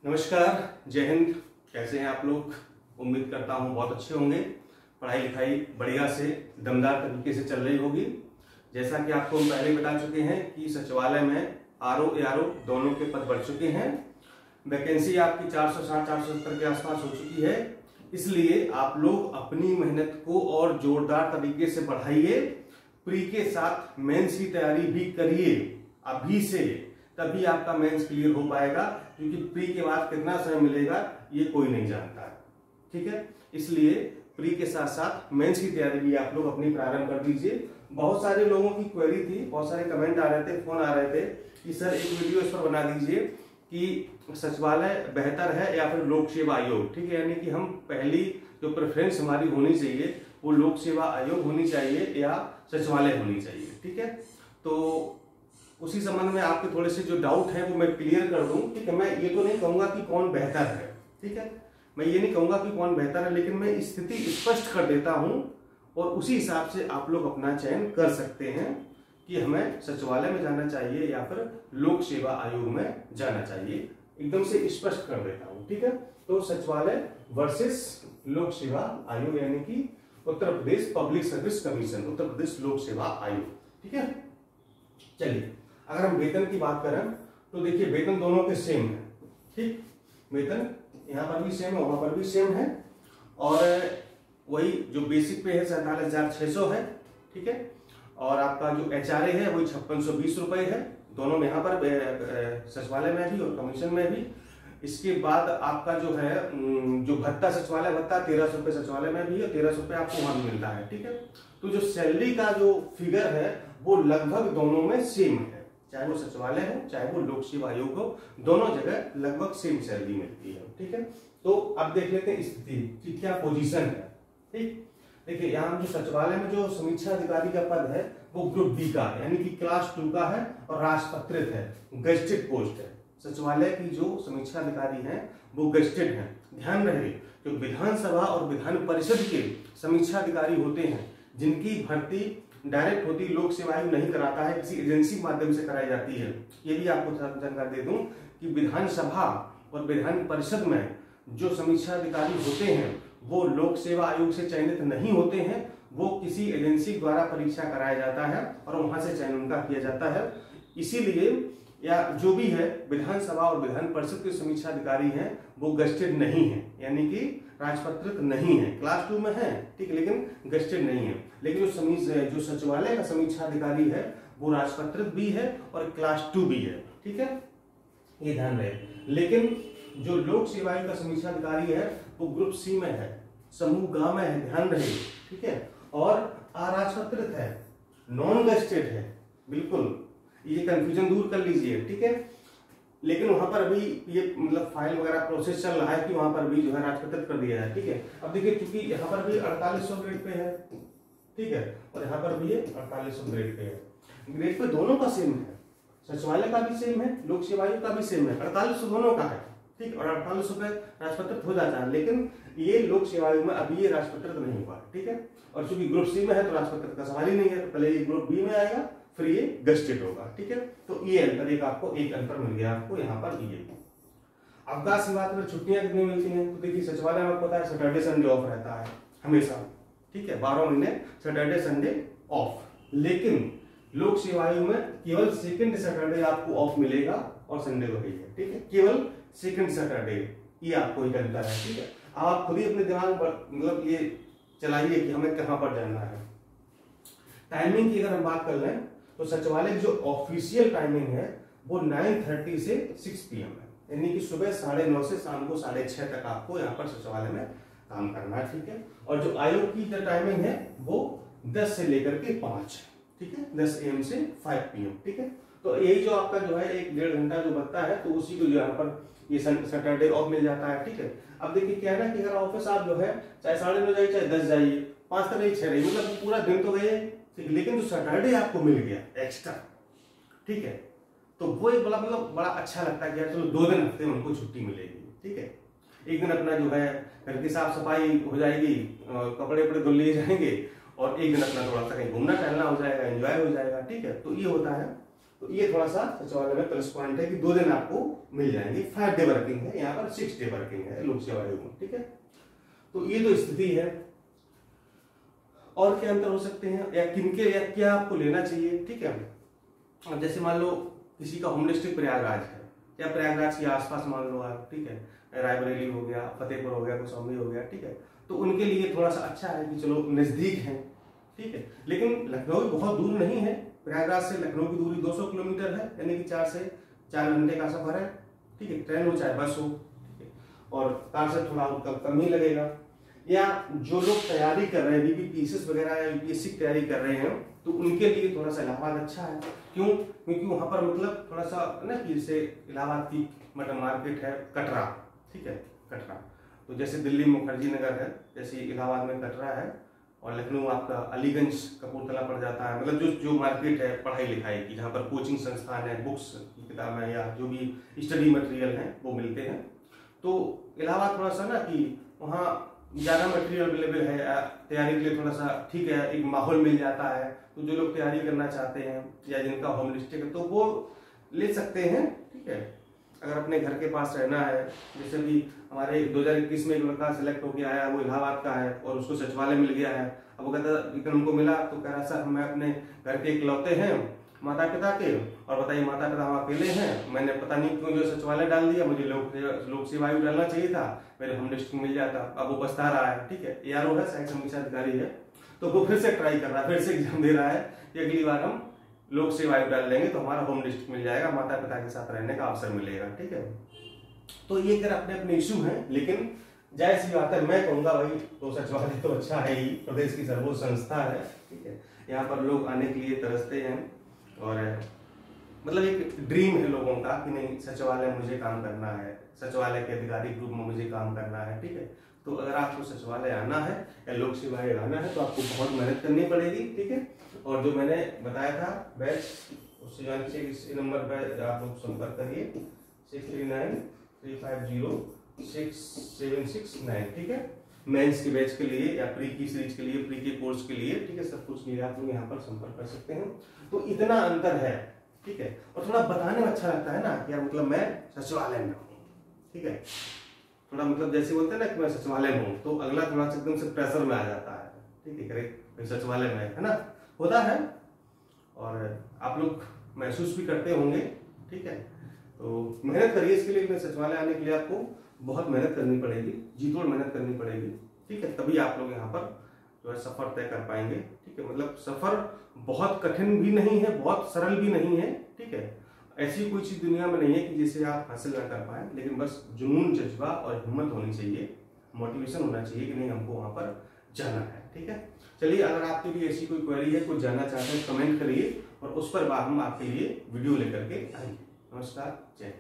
नमस्कार, जय हिंद। कैसे हैं आप लोग? उम्मीद करता हूं बहुत अच्छे होंगे। पढ़ाई लिखाई बढ़िया से दमदार तरीके से चल रही होगी। जैसा कि आपको हम पहले बता चुके हैं कि सचिवालय में आरओ एआरओ दोनों के पद बढ़ चुके हैं। वैकेंसी आपकी 460-470 के आसपास हो चुकी है। इसलिए आप लोग अपनी मेहनत को और जोरदार तरीके से बढ़ाइए। प्री के साथ मेंस की तैयारी भी करिए अभी से, तभी आपका मेंस क्लियर हो पाएगा। क्योंकि प्री के बाद कितना समय मिलेगा ये कोई नहीं जानता, ठीक है। इसलिए प्री के साथ साथ मेंस की तैयारी भी आप लोग अपनी प्रारंभ कर दीजिए। बहुत सारे लोगों की क्वेरी थी, बहुत सारे कमेंट आ रहे थे, फोन आ रहे थे कि सर एक वीडियो इस पर बना दीजिए कि सचिवालय बेहतर है या फिर लोक सेवा आयोग, ठीक है। यानी कि हम पहली जो प्रेफरेंस हमारी होनी चाहिए वो लोक सेवा आयोग होनी चाहिए या सचिवालय होनी चाहिए, ठीक है। तो उसी संबंध में आपके थोड़े से जो डाउट है वो मैं क्लियर कर दूं, ठीक है। मैं ये तो नहीं कहूंगा कि कौन बेहतर है, ठीक है। मैं ये नहीं कहूंगा कि कौन बेहतर है, लेकिन मैं स्थिति स्पष्ट कर देता हूं और उसी हिसाब से आप लोग अपना चयन कर सकते हैं कि हमें सचिवालय में जाना चाहिए या फिर लोक सेवा आयोग में जाना चाहिए। एकदम से स्पष्ट कर देता हूं, ठीक है। तो सचिवालय वर्सेस लोक सेवा आयोग, यानी कि Uttar Pradesh public service commission, Uttar Pradesh लोक सेवा आयोग, ठीक है। चलिए, अगर हम वेतन की बात करें तो देखिए वेतन दोनों के सेम है, ठीक। वेतन यहाँ पर भी सेम है, वहां पर भी सेम है और वही जो बेसिक पे है 47,600 है, ठीक है। और आपका जो एचआरए है वही 5620 रुपए है, दोनों में यहाँ पर सचिवालय में भी और कमीशन में भी। इसके बाद आपका जो है जो भत्ता, सचिवालय भत्ता 1300 रुपये सचिवालय में भी और 1300 रुपये आपको वहां भी मिलता है, ठीक है। तो जो सैलरी का जो फिगर है वो लगभग दोनों में सेम है, चाहे वो सचिवालय हो चाहे वो लोक सेवा आयोग हो, दोनों जगह लगभग सेम सैलरी मिलती है, ठीक है। तो अब देख लेते हैं स्थिति कि क्या पोजीशन है, ठीक। देखिए यहाँ जो सचिवालय में जो समीक्षा अधिकारी का पद है वो ग्रुप बी का है, यानी कि क्लास 2 का है और राजपत्रित है, गेस्टेड पोस्ट है। सचिवालय की जो समीक्षा अधिकारी हैं वो गेस्टेड हैं। ध्यान रहे, जो विधानसभा और विधान परिषद के समीक्षा अधिकारी होते हैं जिनकी भर्ती डायरेक्ट होती लोक सेवा आयोग नहीं कराता है, किसी एजेंसी के माध्यम से कराई जाती है। ये भी आपको जानकारी दे दूं कि विधानसभा और विधान परिषद में जो समीक्षा अधिकारी होते हैं वो लोक सेवा आयोग से चयनित नहीं होते हैं, वो किसी एजेंसी द्वारा परीक्षा कराया जाता है और वहां से चयन उनका किया जाता है। इसीलिए या जो भी है विधानसभा और विधान परिषद के समीक्षा अधिकारी हैं वो गेस्टेड नहीं है, यानी कि राजपत्रित नहीं है। क्लास 2 में है, ठीक है, लेकिन गेस्टेड नहीं है। लेकिन जो सचिवालय का समीक्षा अधिकारी है वो राजपत्रित भी है और क्लास 2 भी है, ठीक है, ये ध्यान रहे। लेकिन जो लोक सेवा आयोग का समीक्षा अधिकारी है वो ग्रुप सी में है, समूह ग में है, ध्यान रहे, ठीक है। और अराजपत्रित है, नॉन गेस्टेड है, बिल्कुल ये कंफ्यूजन दूर कर लीजिए, ठीक है। लेकिन वहां पर अभी ये मतलब फाइल वगैरह प्रोसेस चल रहा है कि वहां पर भी जो है राजपत्रित कर दिया है, ठीक है। अब देखिए क्योंकि यहाँ पर भी 4800 ग्रेड पे है, ठीक है, और यहाँ पर भी ये 4800 ग्रेड पे है। ग्रेड पे दोनों का सेम है, सचिवालय का भी सेम है, लोक सेवा आयोग का भी सेम है, 4800 दोनों का है, ठीक। और 4800 पे राजपत्रित हो जाता है, लेकिन ये लोक सेवा आयोग में अभी ये राजपत्रित नहीं हुआ, ठीक है। और चूंकि ग्रुप सी में है तो राजपत्रित का सवाल ही नहीं है, तो पहले ये ग्रुप बी में आएगा फिर ये गेस्टेड होगा, ठीक है। तो ये अंतर एक अंतर मिल गया आपको यहाँ पर। ये अवकाश की बात में छुट्टियां कितनी मिलती हैं तो देखिए सचिवालय में आपको पता है सैटरडे संडे ऑफ रहता है हमेशा, ठीक है, 12 महीने सैटरडे संडे ऑफ। लेकिन लोक सेवा आयोग में केवल सेकंड सैटरडे आपको ऑफ मिलेगा और संडे वही है, ठीक है, केवल सेकंड सैटरडे, ये आपको एक अंतर है, ठीक है। आप खुद ही अपने दिमाग पर मतलब ये चलाइए कि हमें कहाँ पर जाना है। टाइमिंग की अगर हम बात कर लें तो सचिवालय की जो ऑफिशियल टाइमिंग है वो 9:30 से 6 PM है, यानी कि सुबह 9:30 से शाम को 6:30 तक आपको यहाँ पर सचिवालय में काम करना है, ठीक है। और जो आयोग की जो टाइमिंग है वो 10 से लेकर के 5, ठीक है, 10 AM से 5 PM, ठीक है। तो यही जो आपका जो है 1-1.5 घंटा जो बचता है तो उसी को जो यहाँ पर ये सैटरडे ऑफ मिल जाता है, ठीक है। अब देखिए क्या है ना कि अगर ऑफिस आप जो है चाहे 9:30 जाइए चाहे 10 जाइए, 5 तक 6 रही, मतलब पूरा दिन तो गए, लेकिन जो सैटरडे आपको मिल गया एक्स्ट्रा, ठीक है, तो वो एक मतलब बड़ा अच्छा लगता है कि यार चलो 2 दिन हफ्ते में उनको छुट्टी मिलेगी, ठीक है। एक दिन अपना जो है घर की साफ सफाई हो जाएगी, कपड़े वपड़े धुल लिए जाएंगे और एक दिन अपना थोड़ा सा कहीं घूमना टहलना हो जाएगा, एंजॉय हो जाएगा, ठीक है। तो ये होता है तो ये थोड़ा सा सचिवालय में प्लस पॉइंट है कि 2 दिन आपको मिल जाएंगे। 5 डे वर्किंग है, यहाँ पर 6 डे वर्किंग है लोक सेवा आयोग में, ठीक है। तो ये तो स्थिति है। और क्या अंतर हो सकते हैं या किनके या क्या आपको लेना चाहिए, ठीक है। अब जैसे मान लो किसी का होम डिस्ट्रिक्ट प्रयागराज है या प्रयागराज के आसपास मान लो आप, ठीक है, रायबरेली हो गया, फतेहपुर हो गया, कौशाम्बी हो गया, ठीक है, तो उनके लिए थोड़ा सा अच्छा है कि चलो नजदीक है, ठीक है। लेकिन लखनऊ बहुत दूर नहीं है, प्रयागराज से लखनऊ की दूरी 200 किलोमीटर है, यानी कि 4 से 4 घंटे का सफर है, ठीक है। ट्रेन हो चाहे बस हो, ठीक है, और कार से थोड़ा कम ही लगेगा। या जो लोग तैयारी कर रहे हैं बीपीपीसीएस वगैरह या यूपीएससी की तैयारी कर रहे हैं, तो उनके लिए थोड़ा सा इलाहाबाद अच्छा है। क्यों? क्योंकि वहां पर मतलब थोड़ा सा ना कि जैसे इलाहाबाद की मतलब मार्केट है कटरा, ठीक है, कटरा, तो जैसे दिल्ली मुखर्जी नगर है, जैसे इलाहाबाद में कटरा है, और लखनऊ आपका अलीगंज कपूरथला पड़ जाता है। मतलब जो मार्केट है पढ़ाई लिखाई की, जहाँ पर कोचिंग संस्थान है, बुक्स की किताबें या जो भी स्टडी मटेरियल है वो मिलते हैं। तो इलाहाबाद थोड़ा सा ना कि वहाँ ज़्यादा मटेरियल अवेलेबल है, तैयारी के लिए थोड़ा सा ठीक है, एक माहौल मिल जाता है। तो जो लोग तैयारी करना चाहते हैं या जिनका होम डिस्ट्रिक्ट है तो वो ले सकते हैं, ठीक है। अगर अपने घर के पास रहना है, जैसे भी हमारे 2021 में एक लड़का सिलेक्ट होकर आया, वो इलाहाबाद का है और उसको सचिवालय मिल गया है। अब वो कहता विक्रम को मिला तो कह रहा सर मैं अपने घर के इकलौते हैं माता पिता के, और बताइए माता पिता हम अकेले हैं, मैंने पता नहीं क्यों जो सचिवालय डाल दिया, मुझे लोक सेवा आयोग डालना चाहिए था, मेरे होम डिस्ट्रिक्ट मिल जाता। अब वो पछता रहा है, ठीक है, ARO है, सहायक समीक्षा अधिकारी है, तो वो फिर से ट्राई कर रहा है, फिर से एग्जाम दे रहा है कि अगली बार हम लोक सेवा आयोग डाल देंगे तो हमारा होम डिस्ट्रिक्ट मिल जाएगा, माता पिता के साथ रहने का अवसर मिलेगा, ठीक है। तो ये अगर अपने अपने इश्यू है, लेकिन जाहिर सी बात है मैं कहूंगा भाई तो सचिवालय तो अच्छा है ही, प्रदेश की सर्वोच्च संस्था है, ठीक है। यहाँ पर लोग आने के लिए तरसते हैं और मतलब एक ड्रीम है लोगों का कि नहीं सचिवालय मुझे काम करना है, सचिवालय के अधिकारी ग्रुप में मुझे काम करना है, ठीक है। तो अगर आपको सचिवालय आना है या लोक सेवा आयोग आना है तो आपको बहुत मेहनत करनी पड़ेगी, ठीक है। और जो मैंने बताया था बैच, उससे जान से इस नंबर पर आप लोग संपर्क करिए 6393506769, ठीक है। मेंस के बैच के लिए या प्री की सीरीज के लिए, प्री के कोर्स के लिए, ठीक है, सब कुछ के लिए आप लोग यहाँ पर संपर्क कर सकते हैं। तो इतना अंतर है, ठीक है। और थोड़ा बताने में अच्छा लगता है ना कि यार मतलब मैं सचिवालय में हूँ, ठीक है, थोड़ा मतलब जैसे बोलते हैं ना कि मैं सचिवालय में हूँ, तो अगला थोड़ा सा एकदम से प्रेशर में आ जाता है, ठीक है, करे सचिवालय में है ना, होता है। और आप लोग महसूस भी करते होंगे, ठीक है। तो मेहनत करिए इसके लिए, सचिवालय आने के लिए आपको बहुत मेहनत करनी पड़ेगी, जी तोड़ मेहनत करनी पड़ेगी, ठीक है, तभी आप लोग यहाँ पर जो है सफर तय कर पाएंगे, ठीक है। मतलब सफर बहुत कठिन भी नहीं है, बहुत सरल भी नहीं है, ठीक है। ऐसी कोई चीज दुनिया में नहीं है कि जिसे आप हासिल ना कर पाए, लेकिन बस जुनून, जज्बा और हिम्मत होनी चाहिए, मोटिवेशन होना चाहिए कि नहीं हमको वहां पर जाना है, ठीक है। चलिए, अगर आपके लिए ऐसी कोई क्वेरी है, कुछ जानना चाहते हैं, कमेंट करिए और उस पर हम आपके लिए वीडियो लेकर के आएंगे। नमस्कार, जय हिंद।